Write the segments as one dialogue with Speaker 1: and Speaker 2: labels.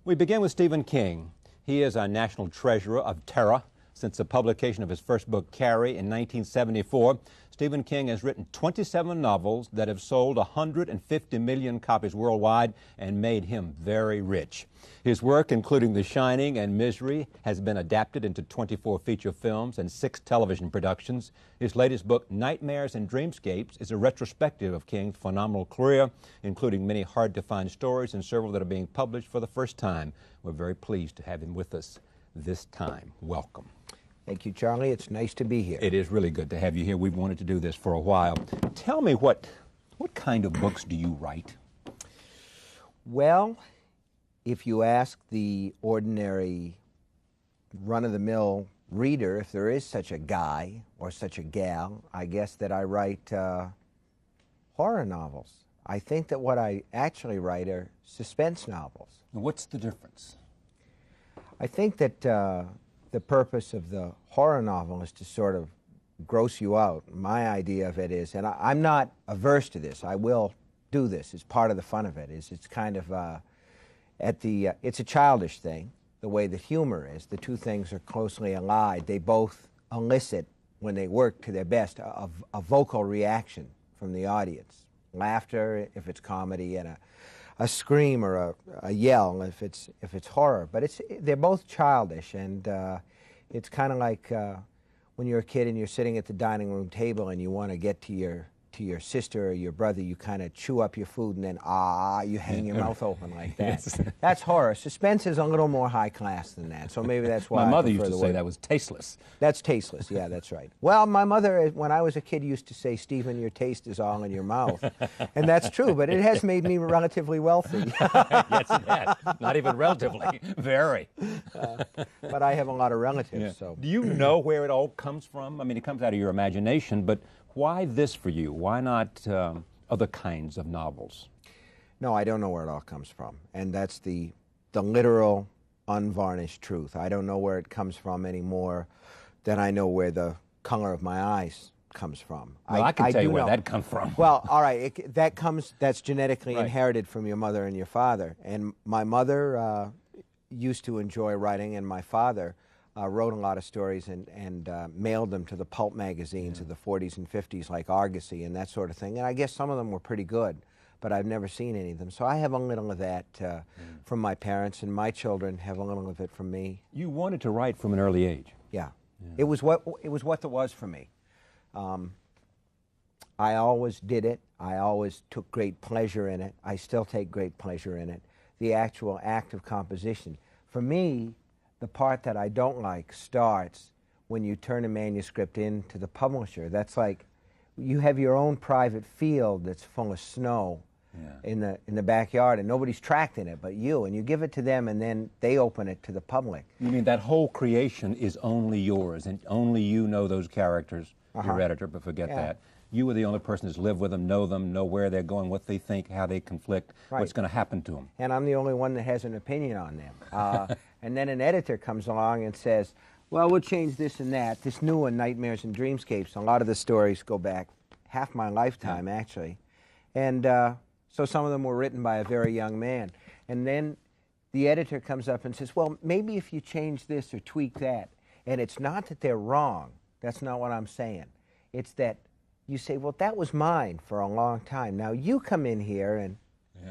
Speaker 1: We begin with Stephen King. He is a national treasurer of terror. Since the publication of his first book, Carrie, in 1974, Stephen King has written 27 novels that have sold 150 million copies worldwide and made him very rich. His work, including The Shining and Misery, has been adapted into 24 feature films and 6 television productions. His latest book, Nightmares and Dreamscapes, is a retrospective of King's phenomenal career, including many hard-to-find stories and several that are being published for the first time. We're very pleased to have him with us this time. Welcome.
Speaker 2: Thank you, Charlie. It's nice to be here.
Speaker 1: It is really good to have you here. We've wanted to do this for a while. Tell me, what kind of books do you write?
Speaker 2: Well, if you ask the ordinary run-of-the-mill reader if there is such a guy or such a gal, I guess that I write horror novels. I think that what I actually write are suspense novels.
Speaker 1: What's the difference?
Speaker 2: I think that the purpose of the horror novel is to sort of gross you out. My idea of it is, and I'm not averse to this, I will do this, it's part of the fun of it, is it's kind of it's a childish thing, the way that humor is. The two things are closely allied. They both elicit, when they work to their best, a vocal reaction from the audience. Laughter, if it's comedy, and a scream or a yell if it's horror. But they're both childish, and it's kind of like when you're a kid and you're sitting at the dining room table and you want to get to your sister or your brother, you kind of chew up your food and then you hang your mouth open like that.
Speaker 1: Yes.
Speaker 2: That's horror. Suspense is a little more high class than that, so maybe that's why
Speaker 1: My mother
Speaker 2: I
Speaker 1: used
Speaker 2: prefer
Speaker 1: to
Speaker 2: the
Speaker 1: say
Speaker 2: word.
Speaker 1: that was tasteless.
Speaker 2: That's tasteless, yeah, that's right. Well, my mother, when I was a kid, used to say, "Stephen, your taste is all in your mouth." And that's true, but it has made me relatively wealthy.
Speaker 1: Yes, it has. Not even relatively. Very.
Speaker 2: But I have a lot of relatives,
Speaker 1: Yeah.
Speaker 2: so.
Speaker 1: Do you know where it all comes from? I mean, it comes out of your imagination, but why this for you? Why not other kinds of novels?
Speaker 2: No, I don't know where it all comes from, and that's the literal, unvarnished truth. I don't know where it comes from any more than I know where the color of my eyes comes from.
Speaker 1: Well, I can tell you
Speaker 2: do
Speaker 1: where
Speaker 2: know.
Speaker 1: that comes from.
Speaker 2: Well, all right, that's genetically
Speaker 1: Right.
Speaker 2: inherited from your mother and your father. And my mother used to enjoy writing, and my father wrote a lot of stories and mailed them to the pulp magazines of the 40s and 50s, like Argosy and that sort of thing. And I guess some of them were pretty good, but I've never seen any of them. So I have a little of that from my parents, and my children have a little of it from me.
Speaker 1: You wanted to write from an early age.
Speaker 2: Yeah. It was what it was for me. I always did it. I always took great pleasure in it. I still take great pleasure in it. The actual act of composition. For me, the part that I don't like starts when you turn a manuscript in to the publisher. That's like you have your own private field that's full of snow in the backyard, and nobody's tracked in it but you, and you give it to them, and then they open it to the public.
Speaker 1: You mean that whole creation is only yours, and only you know those characters, your editor, but forget that. You are the only person that's lived with them, know where they're going, what they think, how they conflict, what's going to happen to them.
Speaker 2: And I'm the only one that has an opinion on them. And then an editor comes along and says, well, we'll change this and that. This new one, Nightmares and Dreamscapes, a lot of the stories go back half my lifetime, actually. And so some of them were written by a very young man. And then the editor comes up and says, well, maybe if you change this or tweak that. And it's not that they're wrong. That's not what I'm saying. It's that you say, well, that was mine for a long time. Now you come in here and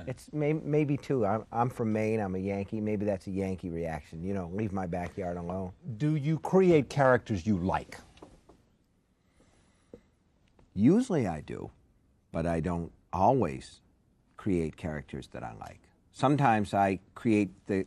Speaker 2: it's maybe too. I'm from Maine. I'm a Yankee. Maybe that's a Yankee reaction. You know, leave my backyard alone.
Speaker 1: Do you create characters you like?
Speaker 2: Usually I do, but I don't always create characters that I like. Sometimes I create the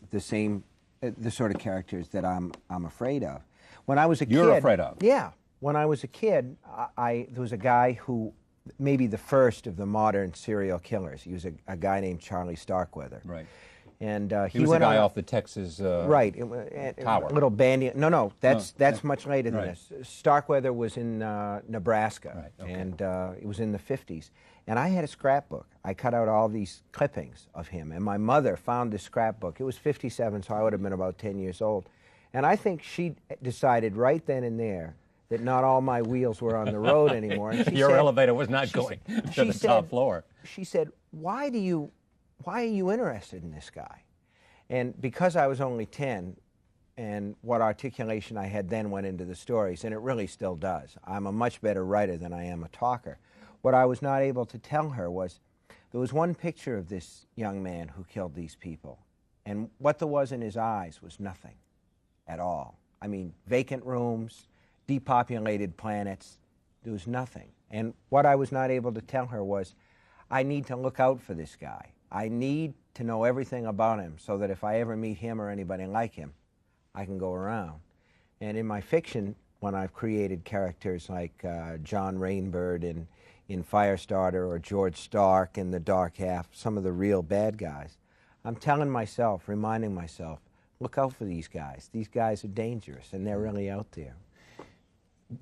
Speaker 2: sort of characters that I'm afraid of. When I was a kid,
Speaker 1: You're afraid of?
Speaker 2: Yeah. When I was a kid, there was a guy who, maybe the first of the modern serial killers. He was a guy named Charlie Starkweather.
Speaker 1: Right.
Speaker 2: And
Speaker 1: he was the guy off the Texas
Speaker 2: right,
Speaker 1: tower.
Speaker 2: Little bandy. No, that's much later than
Speaker 1: Right.
Speaker 2: this. Starkweather was in Nebraska,
Speaker 1: Right, okay.
Speaker 2: and it was in the 50s. And I had a scrapbook. I cut out all these clippings of him, and my mother found this scrapbook. It was 57, so I would have been about 10 years old. And I think she decided right then and there that not all my wheels were on the road anymore. And she
Speaker 1: Your
Speaker 2: said,
Speaker 1: elevator was not going to the top floor.
Speaker 2: She said, why are you interested in this guy? And because I was only 10, and what articulation I had then went into the stories, and it really still does. I'm a much better writer than I am a talker. What I was not able to tell her was there was one picture of this young man who killed these people, and what there was in his eyes was nothing at all. I mean, vacant rooms, depopulated planets, there was nothing. And what I was not able to tell her was, I need to look out for this guy. I need to know everything about him so that if I ever meet him or anybody like him, I can go around. And in my fiction, when I've created characters like John Rainbird in Firestarter or George Stark in The Dark Half, some of the real bad guys, I'm telling myself, reminding myself, look out for these guys. These guys are dangerous, and they're really out there.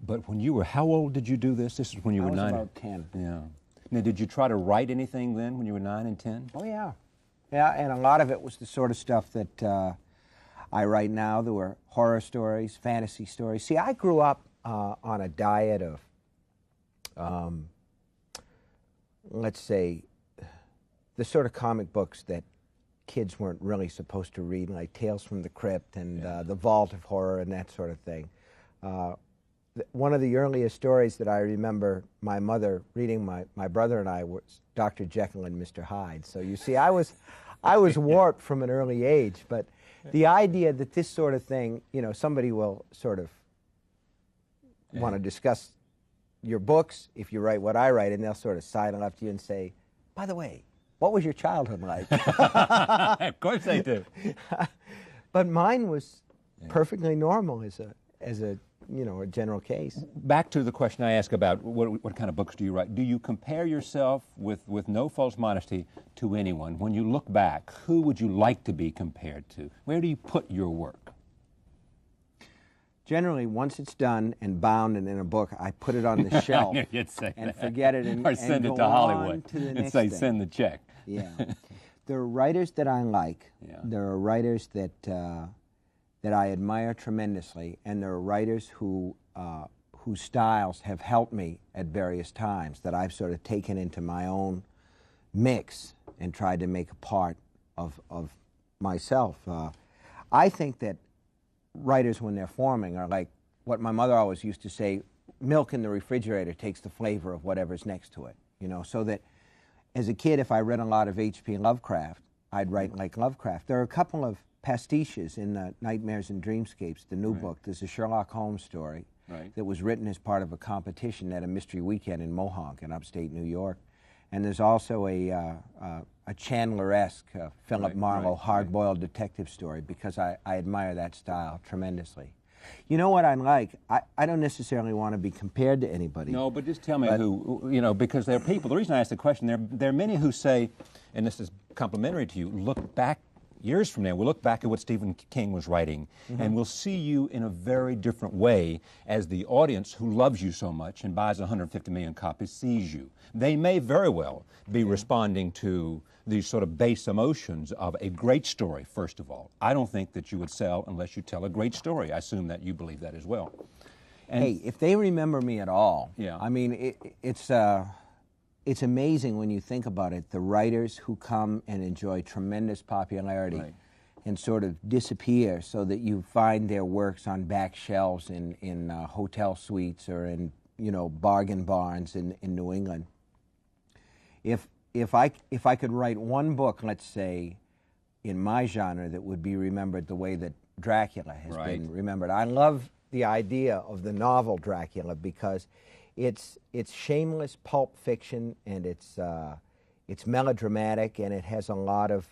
Speaker 1: But when you were, how old did you do this? This is when you were 9?
Speaker 2: I was about 10.
Speaker 1: Yeah. Now, did you try to write anything then when you were 9 and 10?
Speaker 2: Oh, yeah. Yeah, and a lot of it was the sort of stuff that I write now. There were horror stories, fantasy stories. See, I grew up on a diet of, let's say, the sort of comic books that kids weren't really supposed to read, like Tales from the Crypt and The Vault of Horror and that sort of thing. One of the earliest stories that I remember my mother reading my brother and I was Dr. Jekyll and Mr. Hyde. So you see, I was warped from an early age, but the idea that this sort of thing, you know, somebody will sort of want to discuss your books if you write what I write, and they'll sort of sidle up to you and say, by the way, what was your childhood like?
Speaker 1: Of course they do.
Speaker 2: But mine was perfectly normal as a you know, a general case.
Speaker 1: Back to the question I asked about what kind of books do you write? Do you compare yourself with no false modesty to anyone? When you look back, who would you like to be compared to? Where do you put your work?
Speaker 2: Generally, once it's done and bound and in a book, I put it on the shelf and forget it and,
Speaker 1: or send
Speaker 2: and
Speaker 1: it
Speaker 2: go
Speaker 1: to Hollywood
Speaker 2: on to the
Speaker 1: and
Speaker 2: next
Speaker 1: say,
Speaker 2: thing.
Speaker 1: send the check.
Speaker 2: Yeah. There are writers that I like.
Speaker 1: Yeah.
Speaker 2: There are writers that I admire tremendously, and there are writers whose styles have helped me at various times that I've sort of taken into my own mix and tried to make a part of myself. I think that writers, when they're forming, are like what my mother always used to say, milk in the refrigerator takes the flavor of whatever's next to it, you know, so that as a kid, if I read a lot of H.P. Lovecraft, I'd write like Lovecraft. There are a couple of pastiches in the Nightmares and Dreamscapes, the new book. There's a Sherlock Holmes story that was written as part of a competition at a mystery weekend in Mohonk in upstate New York. And there's also a Chandler-esque Philip Marlowe hard-boiled detective story, because I admire that style tremendously. You know what I like? I don't necessarily want to be compared to anybody.
Speaker 1: No, but just tell me who, you know, because there are people, the reason I asked the question, there are many who say, and this is complimentary to you, look back years from now, we'll look back at what Stephen King was writing, and we'll see you in a very different way as the audience who loves you so much and buys 150 million copies sees you. They may very well be responding to these sort of base emotions of a great story, first of all. I don't think that you would sell unless you tell a great story. I assume that you believe that as well. And
Speaker 2: hey, if they remember me at all,
Speaker 1: yeah.
Speaker 2: I mean, it's amazing when you think about it, the writers who come and enjoy tremendous popularity and sort of disappear so that you find their works on back shelves in hotel suites or in, you know, bargain barns in New England. If I could write one book, let's say, in my genre that would be remembered the way that Dracula has been remembered. I love the idea of the novel Dracula because it's shameless pulp fiction, and it's melodramatic, and it has a lot of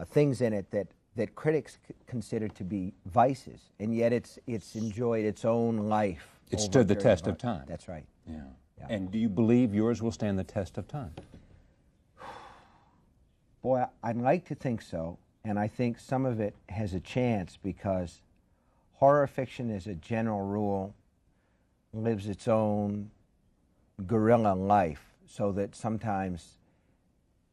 Speaker 2: things in it that critics consider to be vices, and yet it's enjoyed its own life.
Speaker 1: It stood the test of time.
Speaker 2: That's right.
Speaker 1: Yeah. And do you believe yours will stand the test of time?
Speaker 2: Boy, I'd like to think so, and I think some of it has a chance because horror fiction, as a general rule, lives its own guerrilla life, so that sometimes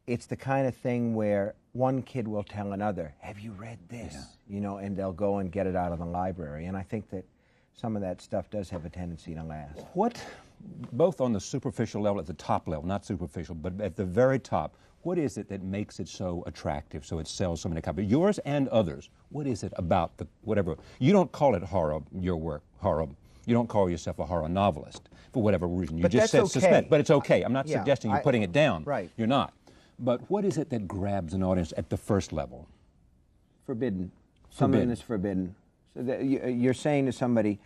Speaker 2: it's the kind of thing where one kid will tell another, have you read this? You know, and they'll go and get it out of the library. And I think that some of that stuff does have a tendency to last.
Speaker 1: What, both on the superficial level, at the top level, not superficial, but at the very top, What is it that makes it so attractive, so it sells so many copies? Yours and others. What is it about the whatever? You don't call it horror, your work, horror. You don't call yourself a horror novelist for whatever reason. You
Speaker 2: But
Speaker 1: just
Speaker 2: that's
Speaker 1: said
Speaker 2: okay.
Speaker 1: suspense. But it's okay. I'm not
Speaker 2: Yeah,
Speaker 1: suggesting you're putting it down.
Speaker 2: Right.
Speaker 1: You're not. But what is it that grabs an audience at the first level?
Speaker 2: Forbidden. Something
Speaker 1: Forbidden.
Speaker 2: that's forbidden. So that you're saying to somebody,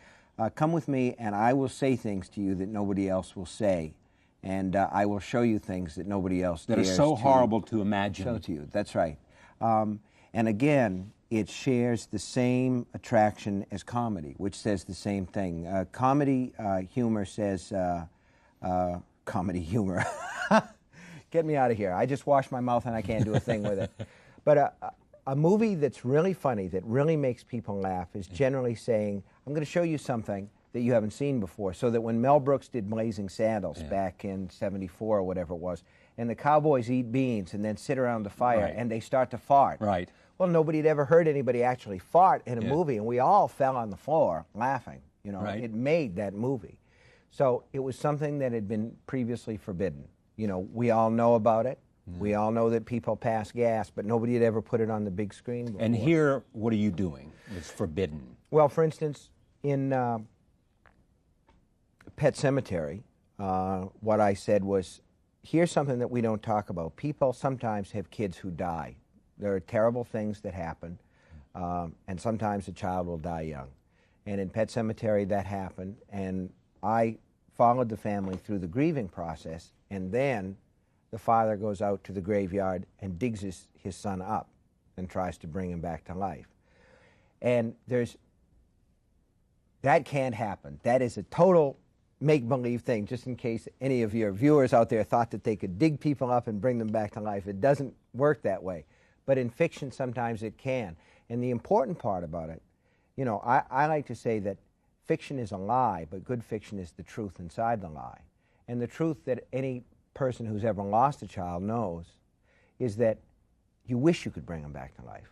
Speaker 2: come with me and I will say things to you that nobody else will say. And I will show you things that nobody else
Speaker 1: That are
Speaker 2: dares
Speaker 1: so
Speaker 2: to
Speaker 1: horrible to imagine.
Speaker 2: show to you. That's right. And again, it shares the same attraction as comedy, which says the same thing. Comedy humor says, comedy humor. Get me out of here. I just washed my mouth and I can't do a thing with it. But a movie that's really funny, that really makes people laugh, is generally saying, I'm going to show you something that you haven't seen before. So that when Mel Brooks did Blazing Saddles back in '74 or whatever it was, and the cowboys eat beans and then sit around the fire
Speaker 1: Right.
Speaker 2: and they start to fart.
Speaker 1: Right.
Speaker 2: Well, nobody had ever heard anybody actually fart in a movie, and we all fell on the floor laughing. You know,
Speaker 1: Right.
Speaker 2: it made that movie. So it was something that had been previously forbidden. You know, we all know about it. We all know that people pass gas, but nobody had ever put it on the big screen before.
Speaker 1: And here, what are you doing? It's forbidden.
Speaker 2: Well, for instance, in Pet Sematary, what I said was, here's something that we don't talk about. People sometimes have kids who die. There are terrible things that happen, and sometimes a child will die young. And in Pet Sematary, that happened, and I followed the family through the grieving process, and then the father goes out to the graveyard and digs his son up and tries to bring him back to life. And that can't happen. That is a total make-believe thing, just in case any of your viewers out there thought that they could dig people up and bring them back to life. It doesn't work that way. But in fiction, sometimes it can. And the important part about it, you know, I like to say that fiction is a lie, but good fiction is the truth inside the lie. And the truth that any person who's ever lost a child knows is that you wish you could bring them back to life.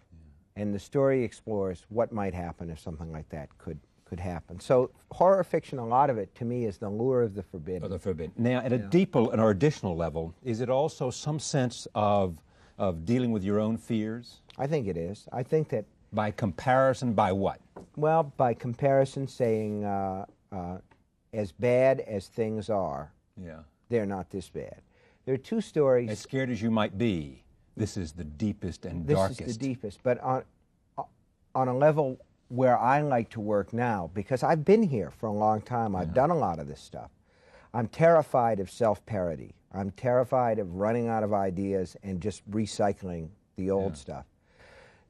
Speaker 2: And the story explores what might happen if something like that could happen. So horror fiction, a lot of it, to me, is the lure of the forbidden.
Speaker 1: Of the forbidden. Now, at a deeper or additional level, is it also some sense of dealing with your own fears?
Speaker 2: I think it is. I think that...
Speaker 1: By comparison, by what?
Speaker 2: Well, by comparison, saying as bad as things are, they're not this bad. There are two stories...
Speaker 1: As scared as you might be, this is the deepest and darkest.
Speaker 2: This is the deepest, but on a level where I like to work now, because I've been here for a long time, I've done a lot of this stuff. I'm terrified of self-parody. I'm terrified of running out of ideas and just recycling the old stuff.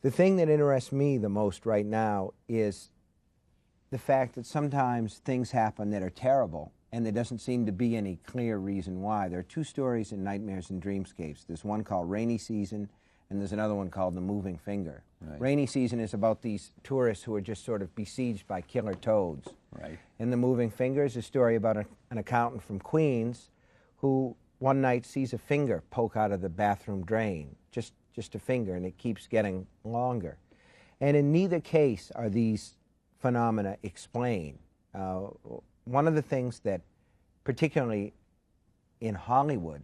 Speaker 2: The thing that interests me the most right now is the fact that sometimes things happen that are terrible, and there doesn't seem to be any clear reason why. There are two stories in Nightmares and Dreamscapes. There's one called Rainy Season, and there's another one called The Moving Finger.
Speaker 1: Right.
Speaker 2: Rainy Season is about these tourists who are just sort of besieged by killer toads.
Speaker 1: Right.
Speaker 2: And The Moving Finger is a story about an accountant from Queens who one night sees a finger poke out of the bathroom drain, just a finger, and it keeps getting longer. And in neither case are these phenomena explained. One of the things that, particularly in Hollywood,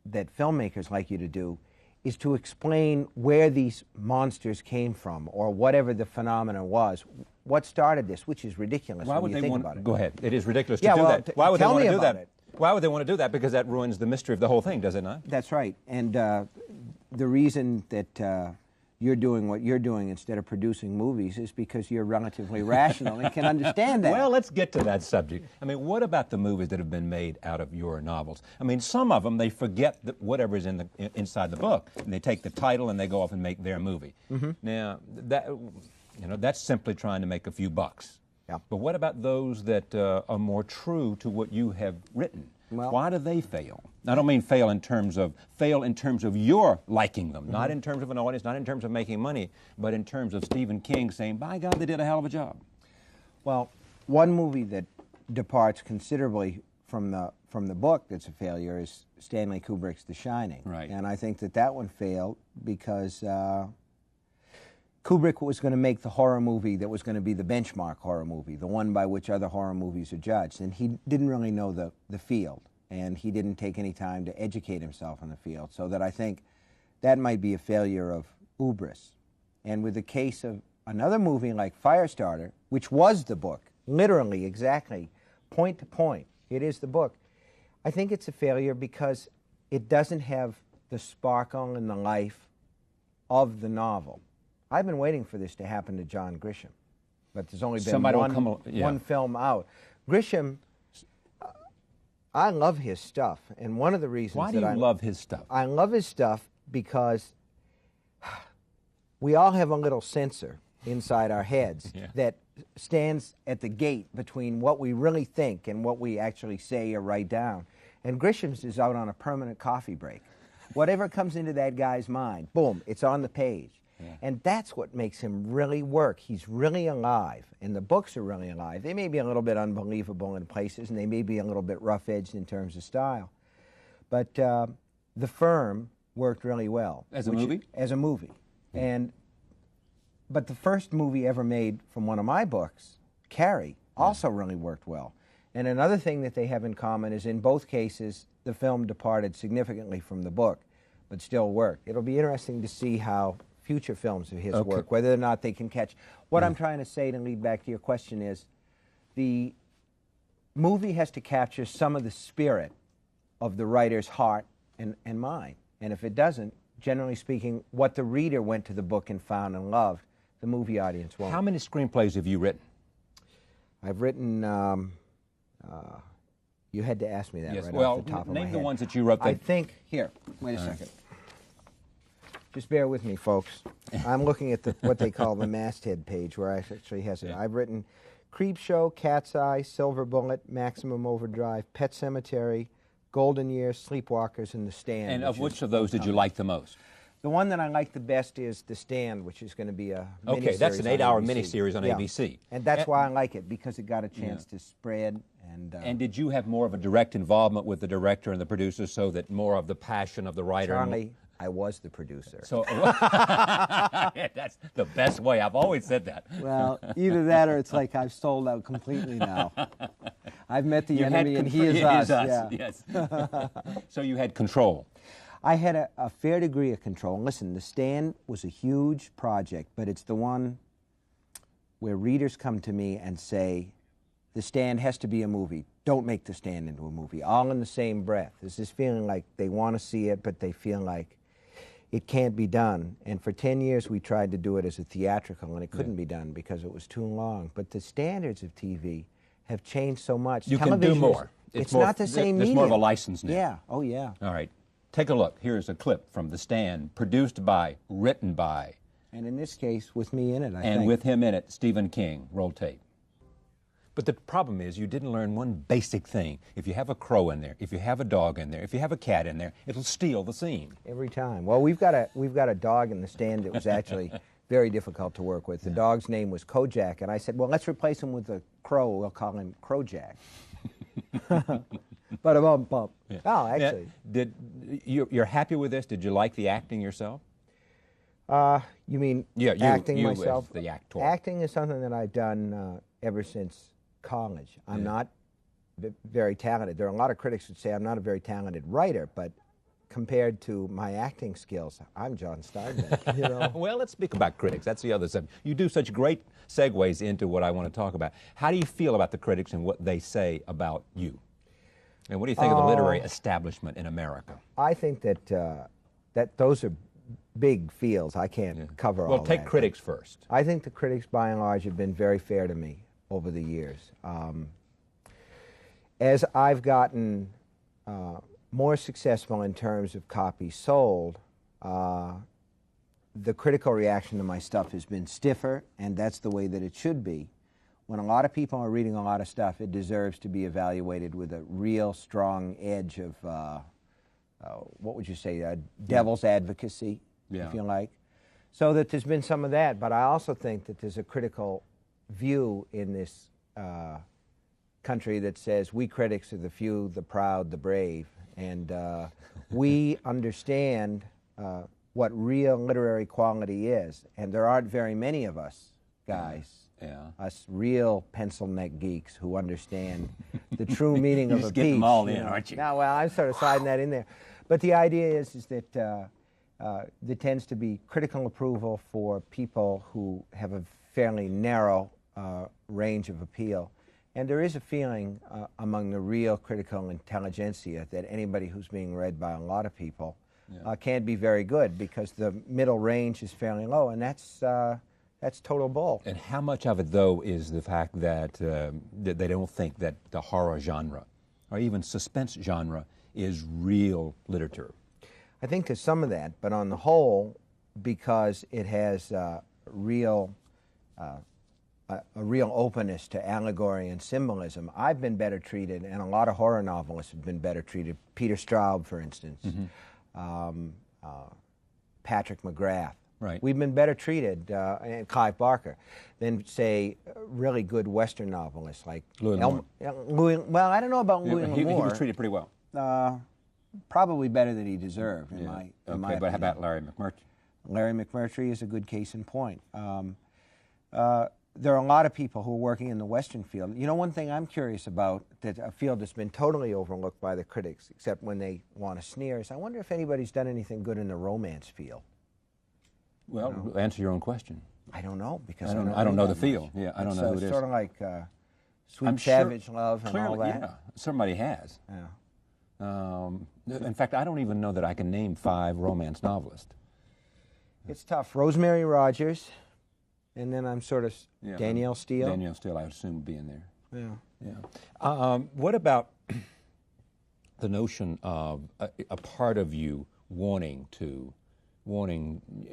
Speaker 2: that filmmakers like you to do is to explain where these monsters came from, or whatever the phenomena was. What started this, which is ridiculous
Speaker 1: Why
Speaker 2: when
Speaker 1: would
Speaker 2: you
Speaker 1: they
Speaker 2: think
Speaker 1: want?
Speaker 2: about it.
Speaker 1: Go ahead. It is ridiculous to
Speaker 2: Yeah,
Speaker 1: do
Speaker 2: well,
Speaker 1: that. Why would they
Speaker 2: tell
Speaker 1: want
Speaker 2: me
Speaker 1: to do
Speaker 2: about
Speaker 1: that?
Speaker 2: it.
Speaker 1: Why would they want to do that? Because that ruins the mystery of the whole thing, does it not?
Speaker 2: That's right. And the reason that you're doing what you're doing instead of producing movies is because you're relatively rational and can understand that.
Speaker 1: Well, let's get to that subject. I mean, what about the movies that have been made out of your novels? I mean, some of them, they forget whatever's inside the book, and they take the title and they go off and make their movie. Now, that's simply trying to make a few bucks.
Speaker 2: Yeah.
Speaker 1: But what about those that are more true to what you have written?
Speaker 2: Well,
Speaker 1: why do they fail? I don't mean fail in terms of your liking them, not in terms of an audience, not in terms of making money, but in terms of Stephen King saying, by God, they did a hell of a job.
Speaker 2: Well, one movie that departs considerably from the book that's a failure is Stanley Kubrick's The Shining.
Speaker 1: Right.
Speaker 2: And I think that one failed because Kubrick was going to make the horror movie that was going to be the benchmark horror movie, the one by which other horror movies are judged, and he didn't really know the field. and he didn't take any time to educate himself in the field. So that I think that might be a failure of hubris. And with the case of another movie like Firestarter, which was the book, literally, exactly, point to point, it is the book, I think it's a failure because it doesn't have the sparkle and the life of the novel. I've been waiting for this to happen to John Grisham, but there's only been one film out. Grisham, I love his stuff, and one of the reasons
Speaker 1: Why do you love his stuff?
Speaker 2: I love his stuff because we all have a little censor inside our heads that stands at the gate between what we really think and what we actually say or write down. And Grisham's is out on a permanent coffee break. Whatever comes into that guy's mind, boom, it's on the page. Yeah. And that's what makes him really work. He's really alive, and the books are really alive. They may be a little bit unbelievable in places, and they may be a little bit rough-edged in terms of style. But The Firm worked really well.
Speaker 1: As a movie?
Speaker 2: As a movie. But the first movie ever made from one of my books, Carrie, also really worked well. And another thing that they have in common is in both cases, the film departed significantly from the book, but still worked. It'll be interesting to see how future films of his work, whether or not they can catch. What I'm trying to say to lead back to your question is, the movie has to capture some of the spirit of the writer's heart and mind. And if it doesn't, generally speaking, what the reader went to the book and found and loved, the movie audience won't.
Speaker 1: How many screenplays have you written?
Speaker 2: I've written, you had to ask me that right off the top of my head.
Speaker 1: Name the ones that you wrote.
Speaker 2: I think, here, wait a second. Just bear with me, folks. I'm looking at what they call the masthead page where I actually has it. Yeah. I've written Creepshow, Cat's Eye, Silver Bullet, Maximum Overdrive, Pet Sematary, Golden Years, Sleepwalkers, and The Stand.
Speaker 1: And of which of those did you like the most?
Speaker 2: The one that I like the best is The Stand, which is going to be a miniseries.
Speaker 1: Okay, that's an 8-hour miniseries on ABC.
Speaker 2: And that's why I like it, because it got a chance to spread.
Speaker 1: And did you have more of a direct involvement with the director and the producer so that more of the passion of the writer?
Speaker 2: Charlie, I was the producer.
Speaker 1: So that's the best way. I've always said that.
Speaker 3: Well, either that or it's like I've sold out completely now. I've met the enemy and he is us. Yeah.
Speaker 1: Yes. So you had control.
Speaker 2: I had a fair degree of control. Listen, The Stand was a huge project, but it's the one where readers come to me and say, The Stand has to be a movie. Don't make The Stand into a movie. All in the same breath. There's this feeling like they want to see it, but they feel like it can't be done. And for 10 years we tried to do it as a theatrical, and it couldn't be done because it was too long. But the standards of TV have changed so much.
Speaker 1: You can do more.
Speaker 2: It's not the same medium.
Speaker 1: There's more of a license now.
Speaker 2: Yeah. Oh, yeah.
Speaker 1: All right. Take a look. Here's a clip from The Stand, produced by, written by.
Speaker 2: And in this case, with me in it, I think.
Speaker 1: And with him in it, Stephen King. Roll tape. But the problem is you didn't learn one basic thing. If you have a crow in there, if you have a dog in there, if you have a cat in there, it'll steal the scene.
Speaker 2: Every time. Well, we've got a dog in The Stand that was actually very difficult to work with. The dog's name was Kojak, and I said, well, let's replace him with a crow. We'll call him Crowjack. Bum. Yeah. Oh, actually.
Speaker 1: You're happy with this? Did you like the acting yourself?
Speaker 2: You mean acting myself?
Speaker 1: As the actor.
Speaker 2: Acting is something that I've done ever since college. I'm not very talented. There are a lot of critics who say I'm not a very talented writer, but compared to my acting skills, I'm John Steinbeck. You know?
Speaker 1: Well, let's speak about critics. That's the other subject. You do such great segues into what I want to talk about. How do you feel about the critics and what they say about you? And what do you think of the literary establishment in America?
Speaker 2: I think that that those are big fields. I can't cover all that.
Speaker 1: Well, take critics first.
Speaker 2: I think the critics, by and large, have been very fair to me over the years. As I've gotten more successful in terms of copies sold, the critical reaction to my stuff has been stiffer, and that's the way that it should be. When a lot of people are reading a lot of stuff, it deserves to be evaluated with a real strong edge of, what would you say, devil's advocacy, if you like. So that there's been some of that, but I also think that there's a critical view in this country that says we critics are the few, the proud, the brave, and we understand what real literary quality is, and there aren't very many of us guys Us real pencil neck geeks who understand the true meaning of a
Speaker 1: just
Speaker 2: piece.
Speaker 1: get them all in, aren't you?
Speaker 2: Now, well, I'm sort of sliding that in there. But the idea is that there tends to be critical approval for people who have a fairly narrow range of appeal. And there is a feeling among the real critical intelligentsia that anybody who's being read by a lot of people can't be very good, because the middle range is fairly low, and that's total bull.
Speaker 1: And how much of it, though, is the fact that, that they don't think that the horror genre or even suspense genre is real literature?
Speaker 2: I think there's some of that, but on the whole, because it has a real openness to allegory and symbolism, I've been better treated, and a lot of horror novelists have been better treated. Peter Straub, for instance, Patrick McGrath.
Speaker 1: Right.
Speaker 2: We've been better treated, and Clive Barker, than, say, really good Western novelists like
Speaker 1: Louis L'Amour.
Speaker 2: Well, I don't know about Louis
Speaker 1: He
Speaker 2: L'Amour.
Speaker 1: was treated pretty well.
Speaker 3: Probably better than he deserved, in my
Speaker 1: Okay, but
Speaker 3: opinion.
Speaker 1: how about Larry McMurtry?
Speaker 3: Larry McMurtry is a good case in point. There are a lot of people who are working in the Western field. You know, one thing I'm curious about, that a field that's been totally overlooked by the critics, except when they want to sneer, is I wonder if anybody's done anything good in the romance field.
Speaker 1: Well, answer your own question.
Speaker 2: I don't know, because
Speaker 1: I don't know the
Speaker 2: that
Speaker 1: field.
Speaker 2: much.
Speaker 1: Yeah, I don't
Speaker 2: It's,
Speaker 1: know who it is.
Speaker 2: Sort of like Sweet
Speaker 1: I'm sure-
Speaker 2: Savage Love and all
Speaker 1: Clearly,
Speaker 2: that.
Speaker 1: yeah, somebody has.
Speaker 2: Yeah.
Speaker 1: In fact, I don't even know that I can name 5 romance novelists.
Speaker 2: It's tough. Rosemary Rogers, and then I'm sort of
Speaker 1: Yeah,
Speaker 2: Danielle Steele.
Speaker 1: Danielle Steele, I assume, would be in there.
Speaker 2: Yeah.
Speaker 1: Yeah. What about the notion of a part of you wanting,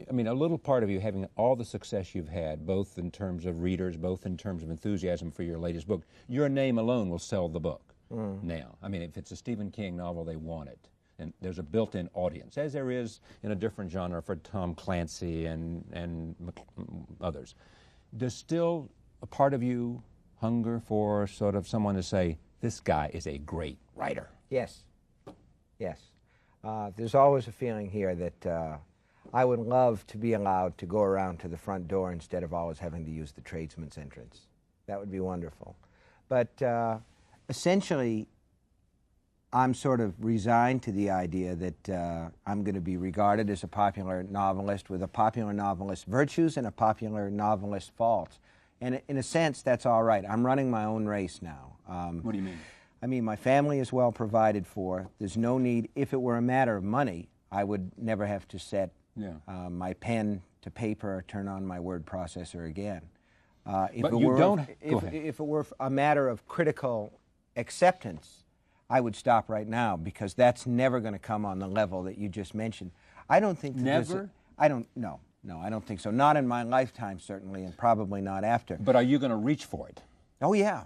Speaker 1: I mean, a little part of you having all the success you've had, both in terms of readers, both in terms of enthusiasm for your latest book. Your name alone will sell the book now. I mean, if it's a Stephen King novel, they want it. And there's a built-in audience, as there is in a different genre for Tom Clancy and others. There's still a part of you hunger for sort of someone to say, this guy is a great writer.
Speaker 2: Yes. Yes. There's always a feeling here that I would love to be allowed to go around to the front door instead of always having to use the tradesman's entrance. That would be wonderful. But essentially, I'm sort of resigned to the idea that I'm going to be regarded as a popular novelist with a popular novelist's virtues and a popular novelist's faults. And in a sense, that's all right. I'm running my own race now.
Speaker 1: What do you mean?
Speaker 2: I mean, my family is well provided for. There's no need. If it were a matter of money, I would never have to set my pen to paper or turn on my word processor again. If it were a matter of critical acceptance, I would stop right now, because that's never going to come on the level that you just mentioned. I don't think that
Speaker 1: Never?
Speaker 2: I don't think so. Not in my lifetime, certainly, and probably not after.
Speaker 1: But are you going to reach for it?
Speaker 2: Oh, yeah.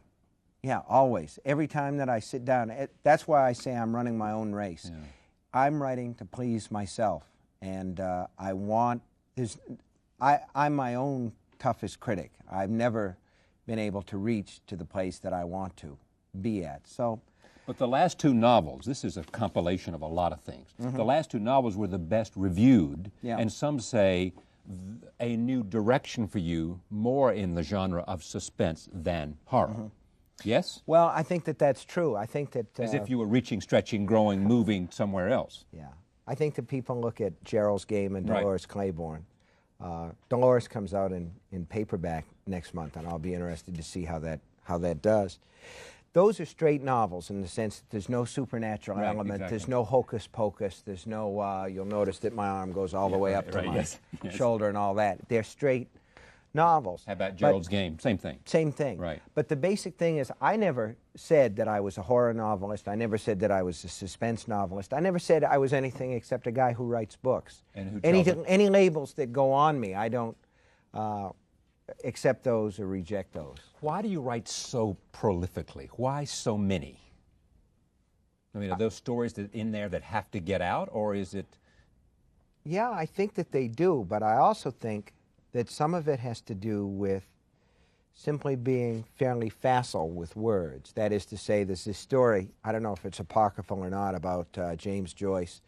Speaker 2: Yeah, always. Every time that I sit down. That's why I say I'm running my own race.
Speaker 1: Yeah.
Speaker 2: I'm writing to please myself, and I'm my own toughest critic. I've never been able to reach to the place that I want to be at. So.
Speaker 1: But the last 2 novels, this is a compilation of a lot of things. The last 2 novels were the best reviewed, and some say a new direction for you, more in the genre of suspense than horror. Yes?
Speaker 2: Well, I think that that's true. I think that...
Speaker 1: As if you were reaching, stretching, growing, moving somewhere else.
Speaker 2: Yeah. I think that people look at Gerald's Game and Dolores Claiborne. Dolores comes out in paperback next month, and I'll be interested to see how that does. Those are straight novels in the sense that there's no supernatural element, there's no hocus pocus, there's no, you'll notice that my arm goes all the way up to my shoulder and all that. They're straight novels.
Speaker 1: How about Gerald's Game? Same thing.
Speaker 2: Same thing.
Speaker 1: Right.
Speaker 2: But the basic thing is, I never said that I was a horror novelist. I never said that I was a suspense novelist. I never said I was anything except a guy who writes books.
Speaker 1: And who
Speaker 2: any labels that go on me, I don't accept those or reject those.
Speaker 1: Why do you write so prolifically? Why so many? I mean, are those stories in there that have to get out, or is it...
Speaker 2: Yeah, I think that they do, but I also think that some of it has to do with simply being fairly facile with words. That is to say, there's this story, I don't know if it's apocryphal or not, about James Joyce.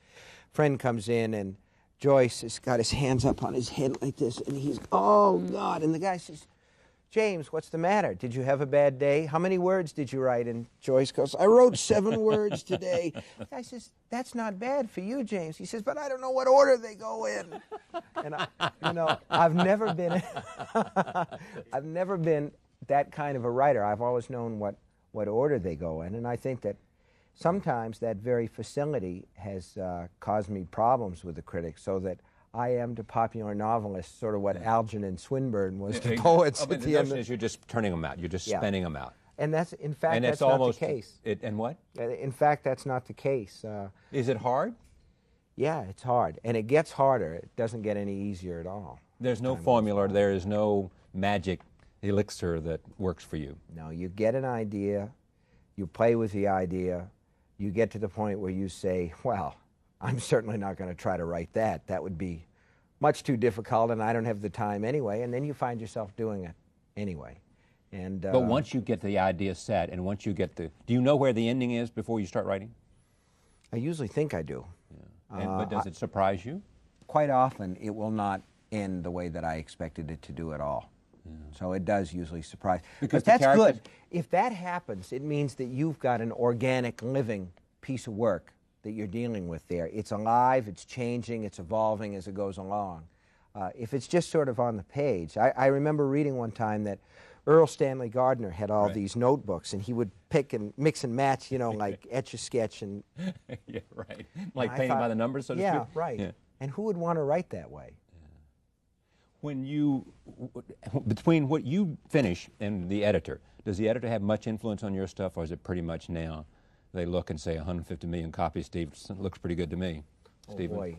Speaker 2: Friend comes in, and Joyce has got his hands up on his head like this, and he's, oh, God. And the guy says, James, what's the matter? Did you have a bad day? How many words did you write? And Joyce goes, I wrote 7 words today. I says, that's not bad for you, James. He says, but I don't know what order they go in. And I've never been, I've never been that kind of a writer. I've always known what order they go in, and I think that sometimes that very facility has caused me problems with the critics, so that I am to popular novelists sort of what Algernon Swinburne was to poets.
Speaker 1: I mean, the notion is you're just turning them out. You're just spinning them out.
Speaker 2: And that's, in fact,
Speaker 1: and
Speaker 2: that's not the case.
Speaker 1: And what?
Speaker 2: In fact, that's not the case.
Speaker 1: Is it hard?
Speaker 2: Yeah, it's hard. And it gets harder. It doesn't get any easier at all.
Speaker 1: There's no formula. There is no magic elixir that works for you.
Speaker 2: No, you get an idea, you play with the idea, you get to the point where you say, well, I'm certainly not going to try to write that. That would be much too difficult, and I don't have the time anyway. And then you find yourself doing it anyway. And
Speaker 1: but once you get the idea set, and once you get the, do you know where the ending is before you start writing?
Speaker 2: I usually think I do.
Speaker 1: Yeah. But does it surprise you?
Speaker 3: Quite often, it will not end the way that I expected it to do at all. Yeah. So it does usually surprise.
Speaker 1: Because
Speaker 2: but that's good. If that happens, it means that you've got an organic, living piece of work that you're dealing with there. It's alive, it's changing, it's evolving as it goes along. If it's just sort of on the page, I remember reading one time that Earl Stanley Gardner had all these notebooks, and he would pick and mix and match, you know, like Etch-a-Sketch and...
Speaker 1: Yeah, right. Like painting by the numbers, so to speak?
Speaker 2: Yeah, right. Yeah. And who would want to write that way?
Speaker 1: When you, between what you finish and the editor, does the editor have much influence on your stuff, or is it pretty much now they look and say 150 million copies, Steve, looks pretty good to me? Stephen?
Speaker 2: Oh boy,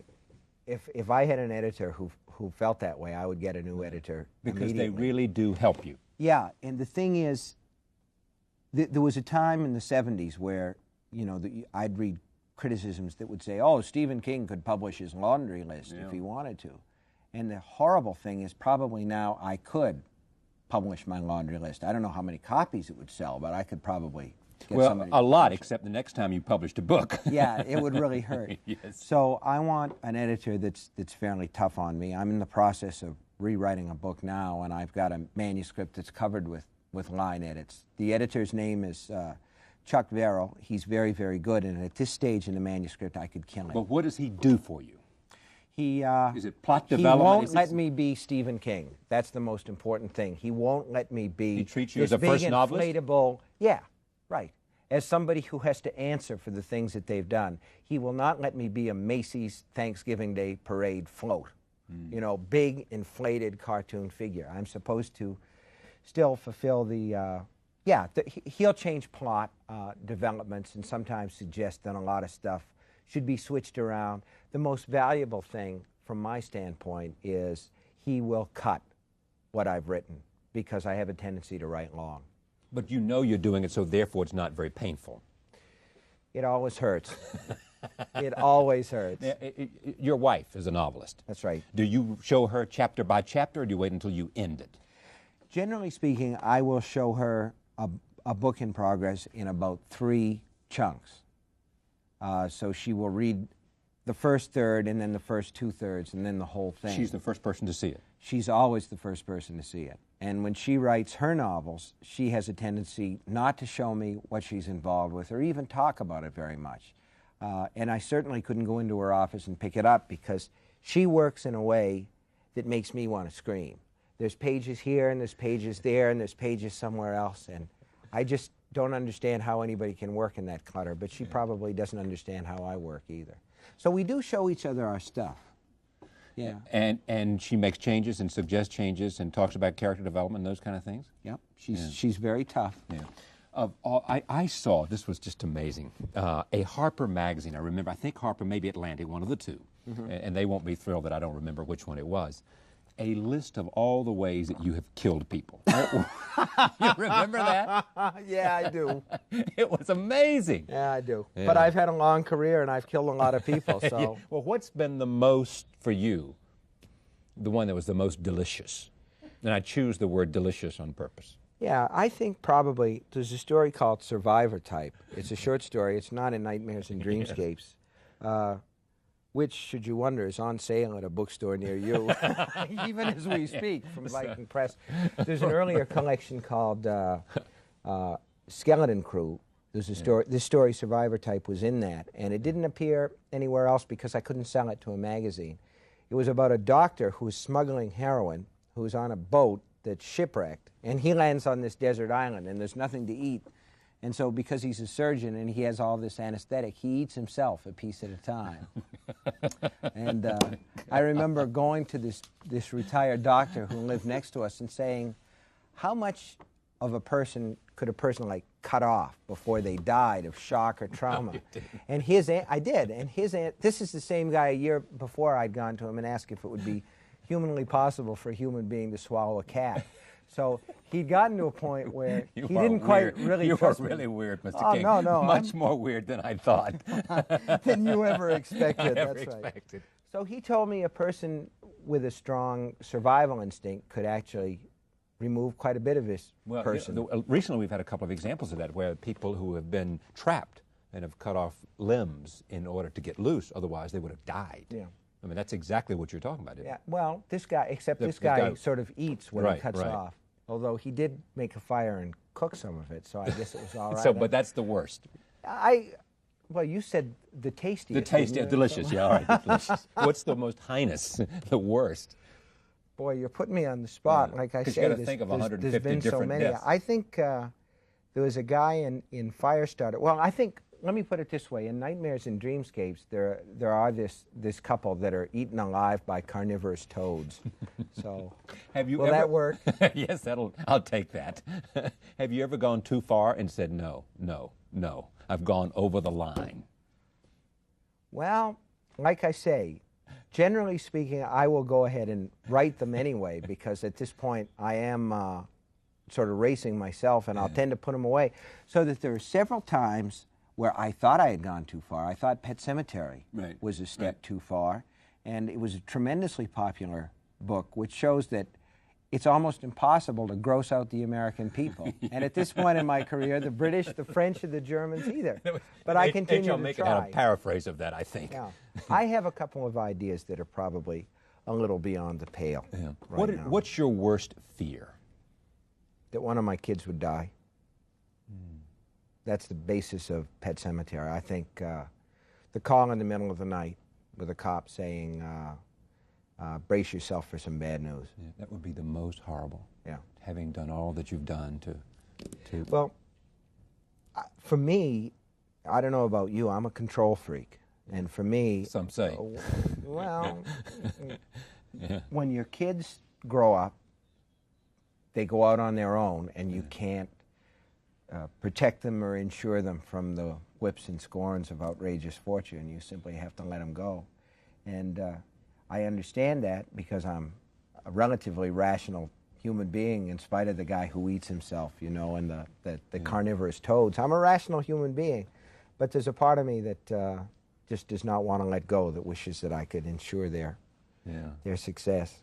Speaker 2: if I had an editor who felt that way, I would get a new editor
Speaker 1: because they really do help you.
Speaker 3: Yeah, and the thing is, there was a time in the 70s where, you know, I'd read criticisms that would say, oh, Stephen King could publish his laundry list if he wanted to. And the horrible thing is probably now I could publish my laundry list. I don't know how many copies it would sell, but I could probably get somebody
Speaker 1: a lot, except the next time you published a book.
Speaker 3: Yeah, it would really hurt.
Speaker 1: Yes.
Speaker 3: So I want an editor that's fairly tough on me. I'm in the process of rewriting a book now, and I've got a manuscript that's covered with line edits. The editor's name is Chuck Verrill. He's very, very good, and at this stage in the manuscript, I could kill him.
Speaker 1: But what does he do for you?
Speaker 3: Is
Speaker 1: it plot development?
Speaker 2: He won't let me be Stephen King. That's the most important thing. He won't let me be.
Speaker 1: He treats you as a first novelist?
Speaker 2: Inflatable, yeah, right. As somebody who has to answer for the things that they've done. He will not let me be a Macy's Thanksgiving Day parade float. You know, big, inflated cartoon figure. I'm supposed to still fulfill the, he'll change plot developments and sometimes suggest that a lot of stuff should be switched around. The most valuable thing from my standpoint is he will cut what I've written because I have a tendency to write long.
Speaker 1: But you know you're doing it, so therefore it's not very painful.
Speaker 2: It always hurts. It always hurts.
Speaker 1: Your wife is a novelist.
Speaker 2: That's right.
Speaker 1: Do you show her chapter by chapter, or do you wait until you end it?
Speaker 3: Generally speaking, I will show her a book in progress in about 3 chunks. So she will read the first third, and then the first 2/3, and then the whole thing.
Speaker 1: She's the first person to see it.
Speaker 3: She's always the first person to see it. And when she writes her novels, she has a tendency not to show me what she's involved with or even talk about it very much. And I certainly couldn't go into her office and pick it up because she works in a way that makes me want to scream. There's pages here, and there's pages there, and there's pages somewhere else, and I just don't understand how anybody can work in that clutter, but she probably doesn't understand how I work either. So we do show each other our stuff. Yeah.
Speaker 1: And she makes changes and suggests changes and talks about character development and those kind of things?
Speaker 3: Yep. She's very tough.
Speaker 1: Yeah. I saw, this was just amazing, a Harper magazine. I remember, I think Harper, maybe Atlantic, one of the two, and they won't be thrilled that I don't remember which one it was. A list of all the ways that you have killed people. You remember that?
Speaker 2: Yeah, I do.
Speaker 1: It was amazing.
Speaker 2: Yeah, I do.
Speaker 1: Yeah.
Speaker 2: But I've had a long career, and I've killed a lot of people, so.
Speaker 1: Yeah. Well, what's been the most, for you, the one that was the most delicious? And I choose the word delicious on purpose.
Speaker 2: Yeah, I think probably there's a story called Survivor Type. It's a short story. It's not in Nightmares and Dreamscapes. which, should you wonder, is on sale at a bookstore near you, even as we speak, from Viking Press. There's an earlier collection called Skeleton Crew. There's a story. This story, Survivor Type, was in that, and it didn't appear anywhere else because I couldn't sell it to a magazine. It was about a doctor who was smuggling heroin, who was on a boat that's shipwrecked, and he lands on this desert island, and there's nothing to eat. And so because he's a surgeon and he has all this anesthetic, he eats himself a piece at a time. And I remember going to this retired doctor who lived next to us and saying, how much of a person could a person like cut off before they died of shock or trauma? And I did, and this is the same guy a year before I'd gone to him and asked if it would be humanly possible for a human being to swallow a cat. So he'd gotten to a point where he didn't quite really trust me.
Speaker 1: You were really weird, Mr.
Speaker 2: Oh,
Speaker 1: King.
Speaker 2: no,
Speaker 1: Much more weird than I thought.
Speaker 2: Than you ever expected.
Speaker 1: Ever
Speaker 2: That's right.
Speaker 1: expected.
Speaker 2: So he told me a person with a strong survival instinct could actually remove quite a bit of this person.
Speaker 1: Recently we've had a couple of examples of that where people who have been trapped and have cut off limbs in order to get loose, otherwise they would have died.
Speaker 2: Yeah.
Speaker 1: I mean, that's exactly what you're talking about, isn't
Speaker 2: Yeah,
Speaker 1: it?
Speaker 2: well, this guy sort of eats what he cuts
Speaker 1: right.
Speaker 2: off. Although he did make a fire and cook some of it, so I guess it was all right.
Speaker 1: So, but that's the worst.
Speaker 2: Well, you said the tastiest.
Speaker 1: The tastiest, delicious, yeah, all right, delicious. What's the most heinous, the worst?
Speaker 2: Boy, you're putting me on the spot.
Speaker 1: Yeah.
Speaker 2: Like I
Speaker 1: 'Cause
Speaker 2: say,
Speaker 1: you gotta think of
Speaker 2: there's
Speaker 1: 150
Speaker 2: been so
Speaker 1: different
Speaker 2: many.
Speaker 1: deaths.
Speaker 2: I think there was a guy in Firestarter. Well, I think, let me put it this way. In Nightmares and Dreamscapes, there are this couple that are eaten alive by carnivorous toads. So, will that work?
Speaker 1: Yes, I'll take that. Have you ever gone too far and said, no, I've gone over the line?
Speaker 2: Well, like I say, generally speaking, I will go ahead and write them anyway, because at this point I am sort of racing myself, and I'll tend to put them away. So that there are several times where I thought I had gone too far. I thought Pet Sematary was a step too far, and it was a tremendously popular book, which shows that it's almost impossible to gross out the American people. And at this point in my career, the British, the French, or the Germans either. But I continue to try.
Speaker 1: Had a paraphrase of that, I think.
Speaker 2: Yeah. I have a couple of ideas that are probably a little beyond the pale.
Speaker 1: Yeah.
Speaker 2: Right now.
Speaker 1: What's your worst fear?
Speaker 2: That one of my kids would die. That's the basis of Pet Sematary. I think the call in the middle of the night with a cop saying, brace yourself for some bad news.
Speaker 1: Yeah, that would be the most horrible.
Speaker 2: Yeah.
Speaker 1: Having done all that you've done to...
Speaker 2: Well, for me, I don't know about you, I'm a control freak. And for me...
Speaker 1: Some say.
Speaker 2: Well, when your kids grow up, they go out on their own, and you can't protect them or insure them from the whips and scorns of outrageous fortune. You simply have to let them go. And I understand that because I'm a relatively rational human being in spite of the guy who eats himself, you know, and the carnivorous toads. I'm a rational human being, but there's a part of me that just does not want to let go, that wishes that I could ensure their success.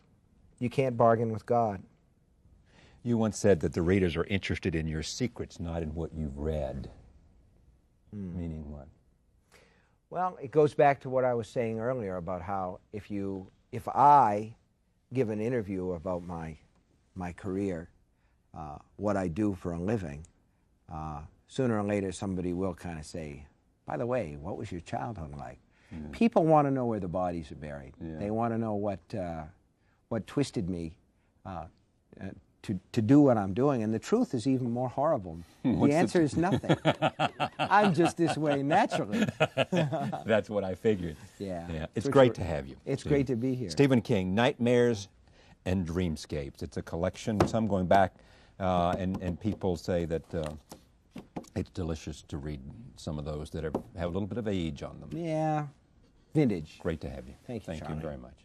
Speaker 2: You can't bargain with God.
Speaker 1: You once said that the readers are interested in your secrets, not in what you've read. Meaning what?
Speaker 2: Well, it goes back to what I was saying earlier about how if I give an interview about my career, what I do for a living, sooner or later somebody will kind of say, by the way, what was your childhood like? People want to know where the bodies are buried. They want to know what twisted me to do what I'm doing, and the truth is even more horrible. The answer is nothing. I'm just this way naturally.
Speaker 1: That's what I figured.
Speaker 2: Yeah.
Speaker 1: It's great to have you.
Speaker 2: It's great to be here.
Speaker 1: Stephen King, Nightmares and Dreamscapes. It's a collection, some going back, and people say that it's delicious to read some of those that have a little bit of age on them.
Speaker 2: Yeah. Vintage.
Speaker 1: Great to have you.
Speaker 2: Thank you,
Speaker 1: Thank you
Speaker 2: Charlie.
Speaker 1: very much.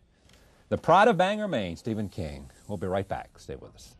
Speaker 1: The Pride of Bangor, Maine, Stephen King. We'll be right back. Stay with us.